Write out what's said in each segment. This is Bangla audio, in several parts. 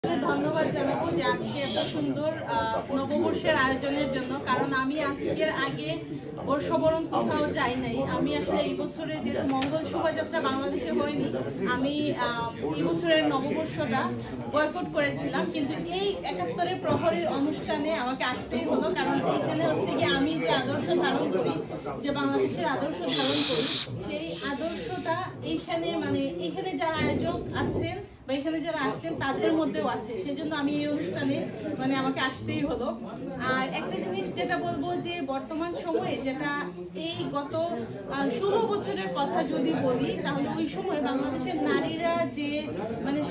ধন্যবাদ জানাবো যে আজকে এত সুন্দর নববর্ষের আয়োজনের জন্য, কারণ আমি আজকের আগে বর্ষবরণ কোথাও যাই নাই। আমি আসলে এই বছরে যেহেতু মঙ্গল শোভাযাত্রা বাংলাদেশে হয়নি, আমি এই বছরের নববর্ষটা বয়কট করেছিলাম, কিন্তু এই ৭১-এর প্রহরীর অনুষ্ঠানে আমাকে আসতেই হলো। কারণ এখানে হচ্ছে কি আমি যে আদর্শ ধারণ করি, যে বাংলাদেশের আদর্শ ধারণ করি, সেই আদর্শটা এইখানে এখানে যারা আয়োজক আছেন বা এখানে যারা আসছেন তাদের মধ্যেও আছে, সেজন্য আমি এই অনুষ্ঠানে আমাকে আসতেই হলো। আর একটা জিনিস যেটা বলবো, যে বর্তমান সময়ে যেটা এই গত ১৬ বছরের কথা যদি বলি, তাহলে ওই সময় বাংলাদেশের নারীরা যে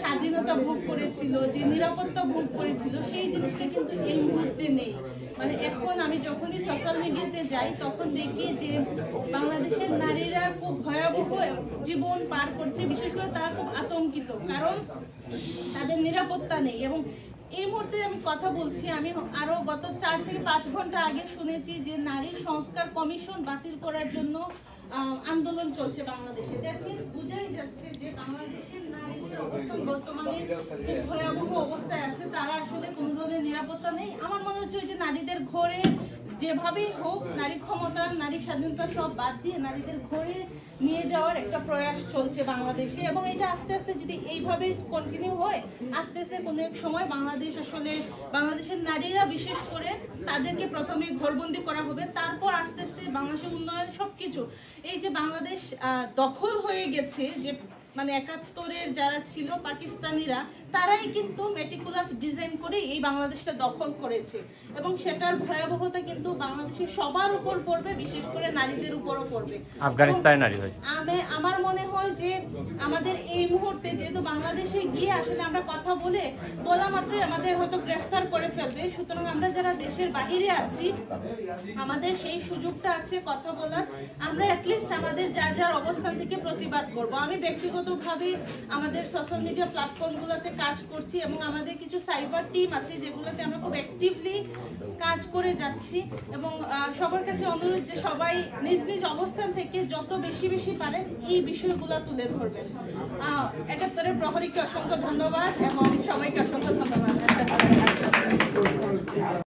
স্বাধীনতা ভোগ করেছিল, যে নিরাপত্তা ভোগ করেছিল, সেই জিনিসটা কিন্তু এই মুহূর্তে নেই। এখন আমি যখনই সোশ্যাল মিডিয়াতে যাই তখন দেখি যে বাংলাদেশের নারীরা খুব ভয়াবহ জীবন পার করছে। বিশেষ করে তারা খুব আতঙ্কিত, কারণ তাদের নিরাপত্তা নেই। এবং এই মুহূর্তে আমি কথা বলছি, আমি আরো গত ৪ থেকে ৫ ঘন্টা আগে শুনেছি যে নারী সংস্কার কমিশন বাতিল করার জন্য আন্দোলন চলছে বাংলাদেশে। দ্যাট মিন্স বুঝাই যাচ্ছে যে বাংলাদেশের নারীদের অবস্থান বর্তমানে খুব ভয়াবহ অবস্থায় আছে। তারা আসলে কোনো ধরনের নিরাপত্তা নেই। আমার মনে হচ্ছে যে নারীদের ঘরে যেভাবেই হোক নারী ক্ষমতা, নারী স্বাধীনতা সব বাদ দিয়ে নারীদের ঘরে নিয়ে যাওয়ার একটা প্রয়াস চলছে বাংলাদেশে। এবং এটা আস্তে আস্তে যদি এইভাবে কন্টিনিউ হয়, আস্তে আস্তে কোনো এক সময় বাংলাদেশের নারীরা বিশেষ করে তাদেরকে প্রথমে ঘরবন্দি করা হবে, তারপর আস্তে আস্তে বাংলাদেশের উন্নয়ন সবকিছু। এই যে বাংলাদেশ দখল হয়ে গেছে, যে ৭১-এর যারা ছিল পাকিস্তানিরা, তারাই কিন্তু মেটিকুলাস ডিজাইন করে এই বাংলাদেশটা দখল করেছে। এবং সেটার ভয়াবহতা কিন্তু বাংলাদেশের সবার উপর পড়বে, বিশেষ করে নারীদের উপরও পড়বে। আফগানিস্তানের নারী হয়েছে। আমার মনে হয় যে আমাদের এই মুহূর্তে যেহেতু বাংলাদেশে গিয়ে আসলে আমরা কথা বলা মাত্রই আমাদের হয়তো গ্রেফতার করে ফেলবে, সুতরাং আমরা যারা দেশের বাহিরে আছি আমাদের সেই সুযোগটা আছে কথা বলার। আমরা অ্যাটলিস্ট আমাদের যার যার অবস্থান থেকে প্রতিবাদ করব। আমি ব্যক্তিগতভাবে আমাদের সোশ্যাল মিডিয়া প্ল্যাটফর্মগুলোতে কাজ করছি, এবং আমাদের কিছু সাইবার টিম আছে যেগুলোতে আমরা খুব অ্যাক্টিভলি কাজ করে যাচ্ছি। এবং সবার কাছে অনুরোধ যে সবাই নিজ নিজ অবস্থান থেকে যত বেশি পারেন এই বিষয়গুলো তুলে ধরবেন। ৭১-এর প্রহরীকে অসংখ্য ধন্যবাদ এবং সবাইকে অসংখ্য ধন্যবাদ।